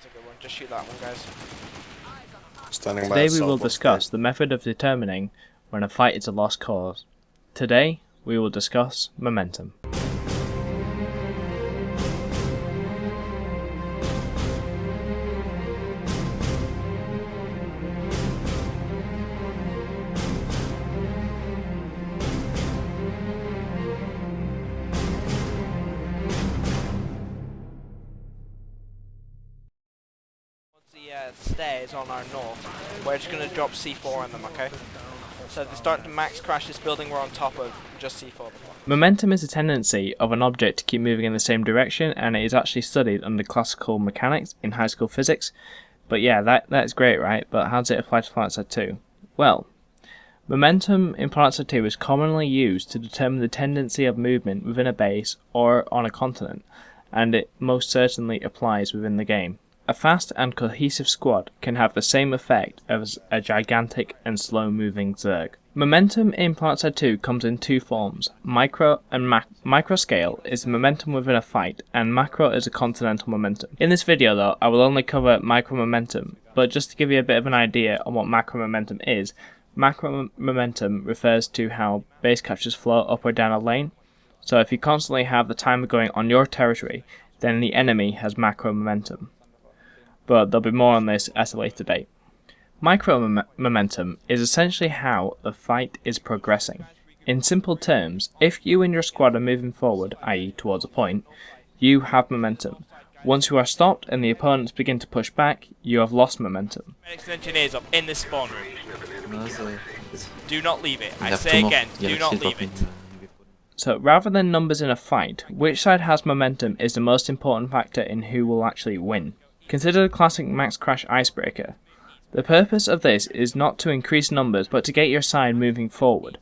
That's a good one. Just shoot that one, guys. Standing by Today we itself, will what's discuss that? the method of determining when a fight is a lost cause. Today we will discuss momentum. The stairs on our north, we're just going to drop C4 on them, okay? So they start to max crash this building we're on top of, just C4 them. Momentum is a tendency of an object to keep moving in the same direction, and it is actually studied under classical mechanics in high school physics. But yeah, that's great, right? But how does it apply to Planetside 2? Well, momentum in Planetside 2 is commonly used to determine the tendency of movement within a base or on a continent, and it most certainly applies within the game. A fast and cohesive squad can have the same effect as a gigantic and slow-moving Zerg. Momentum in Planetside 2 comes in two forms. Micro and Micro scale is the momentum within a fight, and macro is a continental momentum. In this video though, I will only cover micro momentum, but just to give you a bit of an idea on what macro momentum is, macro momentum refers to how base captures flow up or down a lane. So if you constantly have the timer going on your territory, then the enemy has macro momentum. But there'll be more on this at a later date. Micro momentum is essentially how the fight is progressing. In simple terms, if you and your squad are moving forward, i.e. towards a point, you have momentum. Once you are stopped and the opponents begin to push back, you have lost momentum. Medics and engineers up in this spawn room. Do not leave it. I say again, do not leave it. So rather than numbers in a fight, which side has momentum is the most important factor in who will actually win. Consider the classic max crash icebreaker. The purpose of this is not to increase numbers but to get your side moving forward.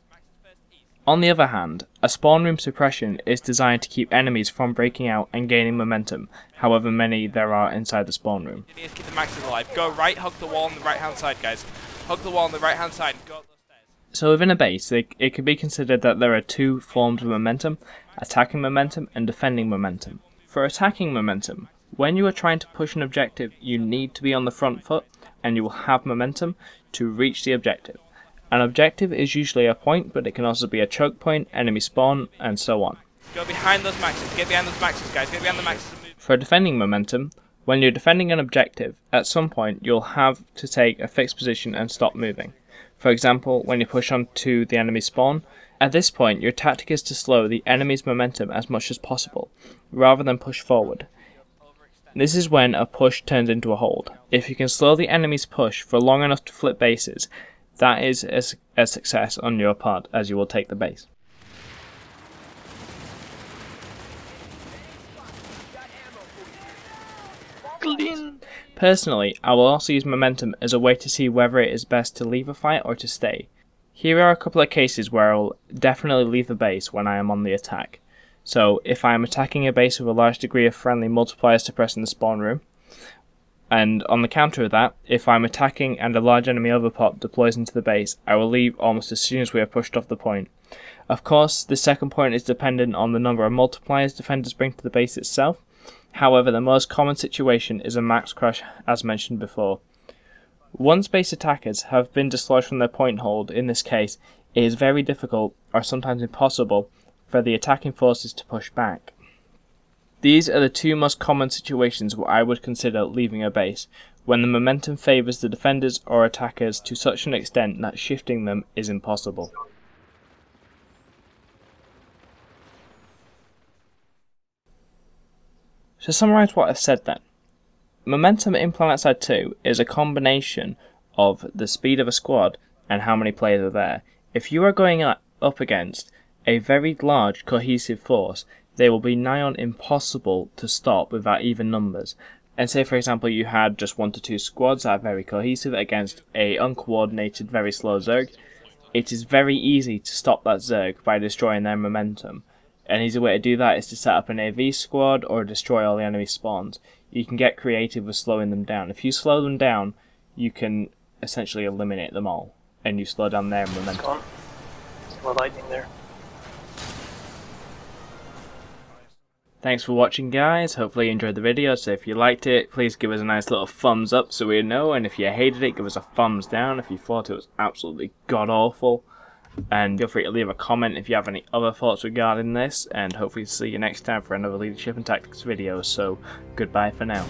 On the other hand, a spawn room suppression is designed to keep enemies from breaking out and gaining momentum, however many there are inside the spawn room. Engineers keep the maxes alive. Go right, hug the wall on the right hand side, guys. Hug the wall on the right hand side and go up those stairs. So within a base, it could be considered that there are two forms of momentum, attacking momentum and defending momentum. For attacking momentum, when you are trying to push an objective, you need to be on the front foot, and you will have momentum to reach the objective. An objective is usually a point, but it can also be a choke point, enemy spawn, and so on. Go behind those maxes. Get behind those maxes, guys. Get behind the maxes and move. For defending momentum, when you're defending an objective, at some point you'll have to take a fixed position and stop moving. For example, when you push onto the enemy spawn, at this point your tactic is to slow the enemy's momentum as much as possible, rather than push forward. This is when a push turns into a hold. If you can slow the enemy's push for long enough to flip bases, that is a success on your part, as you will take the base. Personally, I will also use momentum as a way to see whether it is best to leave a fight or to stay. Here are a couple of cases where I will definitely leave the base when I am on the attack. So, if I am attacking a base with a large degree of friendly multipliers suppressing the spawn room, and on the counter of that, if I am attacking and a large enemy overpop deploys into the base, I will leave almost as soon as we are pushed off the point. Of course, the second point is dependent on the number of multipliers defenders bring to the base itself. However, the most common situation is a max crash, as mentioned before. Once base attackers have been dislodged from their point hold, in this case, it is very difficult, or sometimes impossible, for the attacking forces to push back. These are the two most common situations where I would consider leaving a base, when the momentum favours the defenders or attackers to such an extent that shifting them is impossible. To summarise what I've said then, momentum in Planetside 2 is a combination of the speed of a squad and how many players are there. If you are going up against a very large cohesive force, they will be nigh on impossible to stop without even numbers. And say for example you had just 1 to 2 squads that are very cohesive against a uncoordinated very slow Zerg, it is very easy to stop that Zerg by destroying their momentum. An easy way to do that is to set up an AV squad or destroy all the enemy spawns. You can get creative with slowing them down. If you slow them down, you can essentially eliminate them all, and you slow down their momentum. More lightning there. Thanks for watching, guys. Hopefully you enjoyed the video. So if you liked it, please give us a nice little thumbs up so we know. And if you hated it, give us a thumbs down if you thought it was absolutely god-awful. And feel free to leave a comment if you have any other thoughts regarding this. And hopefully see you next time for another leadership and tactics video. So goodbye for now.